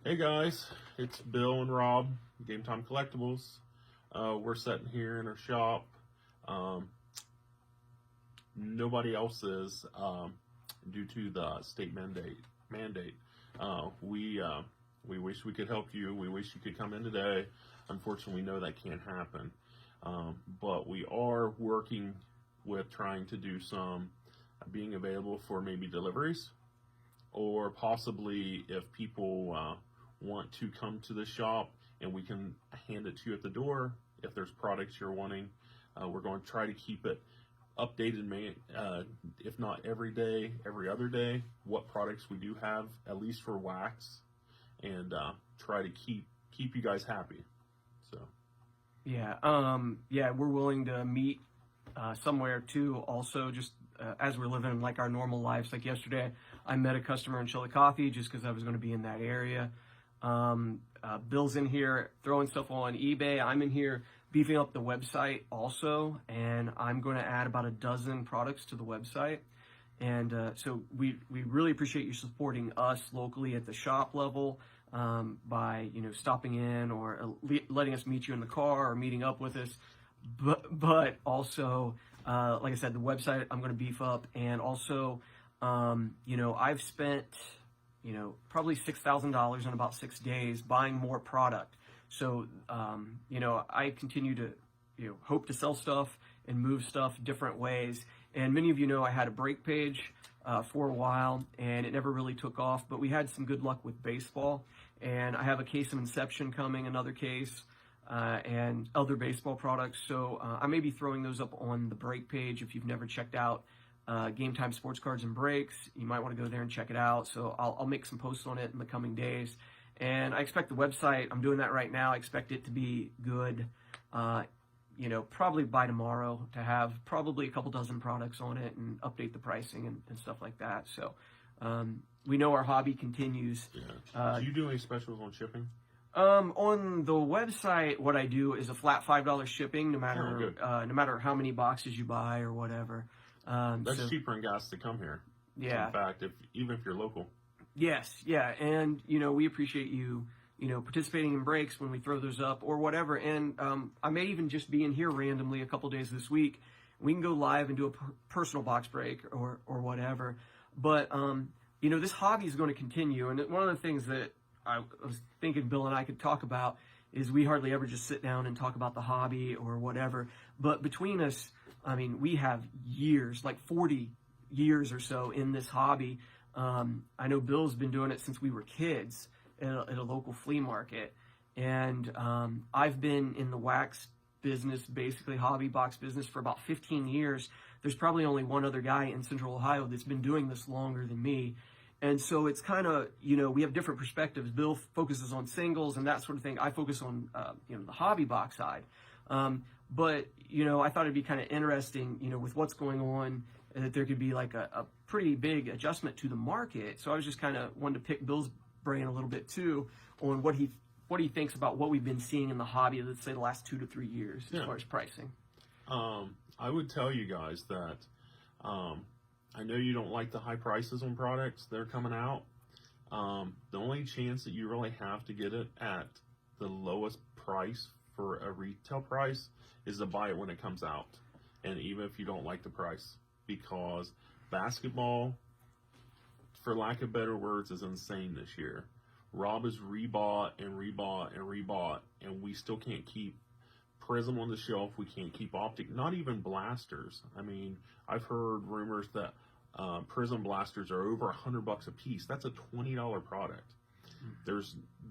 Hey guys, it's Bill and Rob, Game Time Collectibles. We're sitting here in our shop. Um, Nobody else is due to the state mandate. We wish we could help you. We wish you could come in today. Unfortunately, we know that can't happen. But we are working with trying to do some being available for maybe deliveries, or possibly if people want to come to the shop and we can hand it to you at the door if there's products you're wanting. We're going to try to keep it updated, if not every day, every other day, what products we do have, at least for wax, and try to keep you guys happy. So Yeah, we're willing to meet somewhere too. Also, just as we're living like our normal lives. Like yesterday, I met a customer in Chillicothe just because I was going to be in that area. Bill's in here throwing stuff on eBay. I'm in here beefing up the website also, and I'm going to add about a dozen products to the website. And so we really appreciate you supporting us locally at the shop level, by stopping in or letting us meet you in the car or meeting up with us. But also, like I said, the website I'm going to beef up, and also, I've spent probably $6,000 in about 6 days buying more product. So I continue to hope to sell stuff and move stuff different ways. And many of you know I had a break page for a while, and it never really took off. But we had some good luck with baseball, and I have a case of Inception coming, another case, and other baseball products. So I may be throwing those up on the break page. If you've never checked out Game Time Sports Cards and Breaks, you might want to go there and check it out. So I'll make some posts on it in the coming days. And I expect the website, I'm doing that right now, I expect it to be good, probably by tomorrow, to have probably a couple dozen products on it and update the pricing and stuff like that. So we know our hobby continues. Yeah. Do you do any specials on shipping? On the website, what I do is a flat $5 shipping, no matter how many boxes you buy or whatever. That's cheaper than gas to come here. Yeah. In fact, even if you're local. Yes, yeah, and we appreciate you, participating in breaks when we throw those up or whatever. And I may even just be in here randomly a couple days this week. We can go live and do a personal box break or whatever. But this hobby is going to continue. And one of the things that I was thinking Bill and I could talk about is we hardly ever just sit down and talk about the hobby or whatever. But between us, I mean, we have years, like 40 years or so in this hobby. I know Bill's been doing it since we were kids at a local flea market. And I've been in the wax business, basically hobby box business, for about 15 years. There's probably only one other guy in Central Ohio that's been doing this longer than me. And so it's kind of, we have different perspectives. Bill focuses on singles and that sort of thing. I focus on, the hobby box side. But I thought it'd be kind of interesting, with what's going on, that there could be like a pretty big adjustment to the market. So I was just kind of wanted to pick Bill's brain a little bit too on what he thinks about what we've been seeing in the hobby, let's say the last 2 to 3 years, as far as pricing. I would tell you guys that I know you don't like the high prices on products that are coming out. The only chance that you really have to get it at the lowest price for a retail price is to buy it when it comes out, and even if you don't like the price, because basketball, for lack of better words, is insane this year. Rob has rebought and rebought and rebought, and we still can't keep Prism on the shelf. We can't keep Optic, not even blasters. I mean, I've heard rumors that Prism blasters are over $100 a piece. That's a $20 product.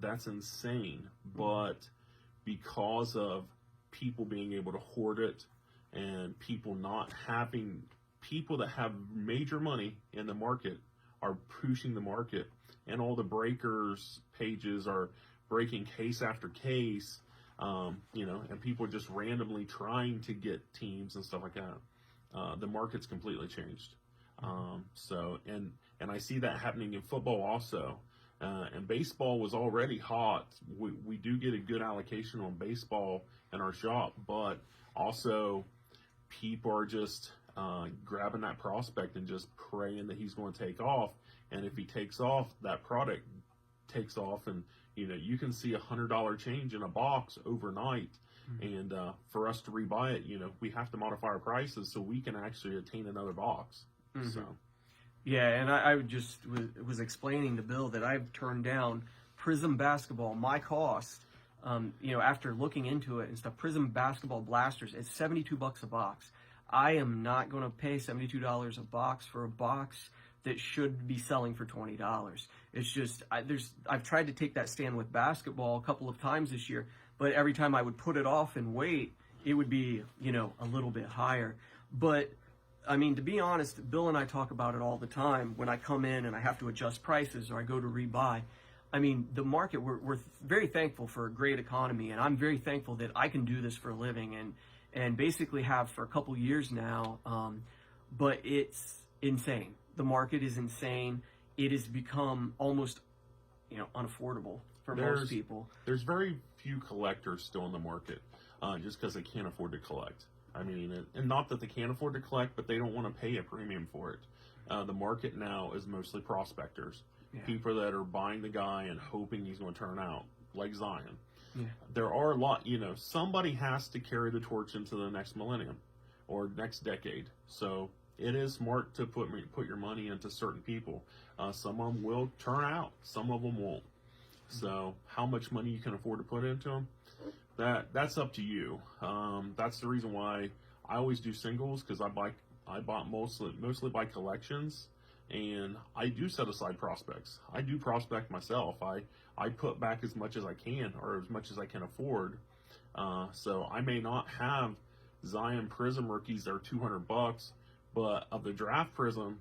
That's insane. But because of people being able to hoard it and people that have major money in the market are pushing the market, and all the breakers pages are breaking case after case, and people are just randomly trying to get teams and stuff like that. The market's completely changed. And I see that happening in football also. And baseball was already hot. We do get a good allocation on baseball in our shop, but also people are just grabbing that prospect and just praying that he's going to take off. And if he takes off, that product takes off, and you can see $100 change in a box overnight. And for us to rebuy it, we have to modify our prices so we can actually attain another box. So. Yeah, and I just was explaining to Bill that I've turned down Prism basketball. My cost, after looking into it and stuff, Prism basketball blasters, it's $72 a box. I am not going to pay $72 a box for a box that should be selling for $20. It's just I've tried to take that stand with basketball a couple of times this year, but every time I would put it off and wait, it would be a little bit higher. But I mean, to be honest, Bill and I talk about it all the time when I come in and I have to adjust prices or I go to rebuy. I mean, the market, we're very thankful for a great economy, and I'm very thankful that I can do this for a living and basically have for a couple years now. But it's insane. The market is insane. It has become almost, unaffordable for most people. There's very few collectors still in the market just because they can't afford to collect. I mean, and not that they can't afford to collect, but they don't want to pay a premium for it. The market now is mostly prospectors, people that are buying the guy and hoping he's going to turn out, like Zion. Yeah. There are a lot, somebody has to carry the torch into the next millennium or next decade. So it is smart to put your money into certain people. Some of them will turn out, some of them won't. So how much money you can afford to put into them, that's up to you. That's the reason why I always do singles, because I bought mostly by collections, and I do set aside prospects. I do prospect myself. I put back as much as I can, or as much as I can afford. So I may not have Zion Prism rookies that are $200, but of the draft Prism,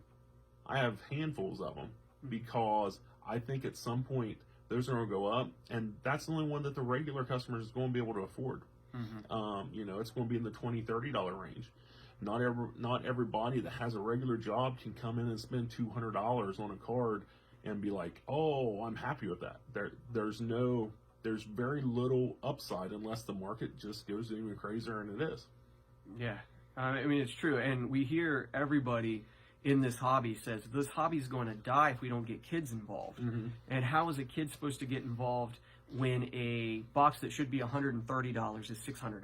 I have handfuls of them, because I think at some point those are going to go up, and that's the only one that the regular customers is going to be able to afford. It's going to be in the $20, $30 range. Not everybody that has a regular job can come in and spend $200 on a card and be like, oh, I'm happy with that. There's very little upside unless the market just goes even crazier, and it is. Yeah, I mean, it's true, and we hear everybody in this hobby says this hobby is going to die if we don't get kids involved. And how is a kid supposed to get involved when a box that should be $130 is $600?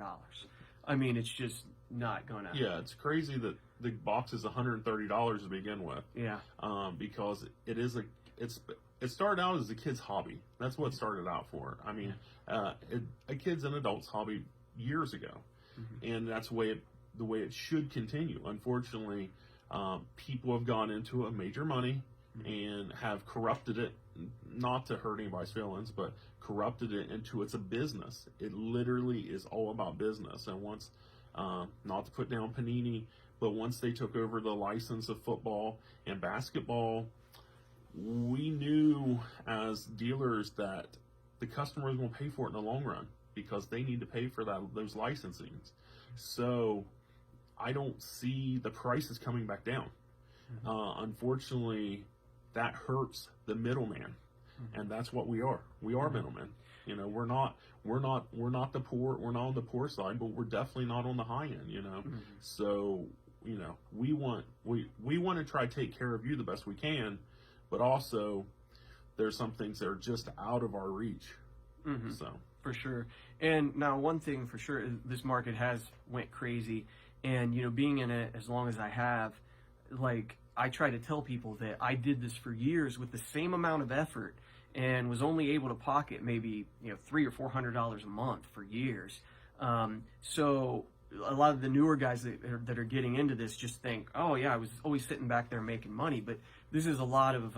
I mean, it's just not gonna. Yeah, it's crazy that the box is $130 to begin with. Yeah. Because it started out as a kid's hobby. That's what it started out for. I mean, a kid's and adult's hobby years ago, and that's the way it should continue. Unfortunately, people have gone into it major money and have corrupted it, not to hurt anybody's feelings, but corrupted it into it's a business. It literally is all about business. And once, not to put down Panini, but once they took over the license of football and basketball, we knew as dealers that the customers will pay for it in the long run, because they need to pay for those licensings. So I don't see the prices coming back down. Unfortunately, that hurts the middleman, and that's what we are. We are middlemen. We're not the poor. We're not on the poor side, but we're definitely not on the high end. So we want to try to take care of you the best we can, but also there's some things that are just out of our reach. So for sure. And now one thing for sure, this market has went crazy. And, being in it as long as I have, like, I try to tell people that I did this for years with the same amount of effort and was only able to pocket maybe, $300 or $400 a month for years. So a lot of the newer guys that are getting into this just think, oh, yeah, I was always sitting back there making money. But this is a lot of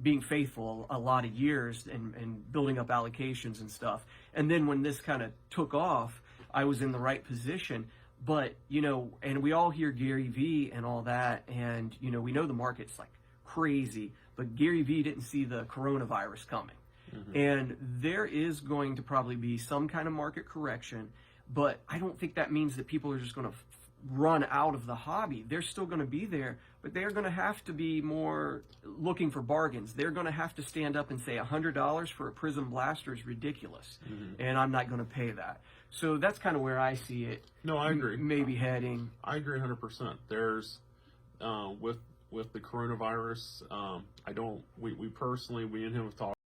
being faithful a lot of years and building up allocations and stuff. And then when this kind of took off, I was in the right position. But, and we all hear Gary Vee and all that, and, we know the market's like crazy, but Gary Vee didn't see the coronavirus coming. And there is going to probably be some kind of market correction, but I don't think that means that people are just going to run out of the hobby. They're still going to be there, but they're going to have to be more looking for bargains. They're going to have to stand up and say $100 for a Prism Blaster is ridiculous, and I'm not going to pay that. So that's kind of where I see it. No, I agree. Maybe heading. I agree 100%. There's with the coronavirus. We and him have talked.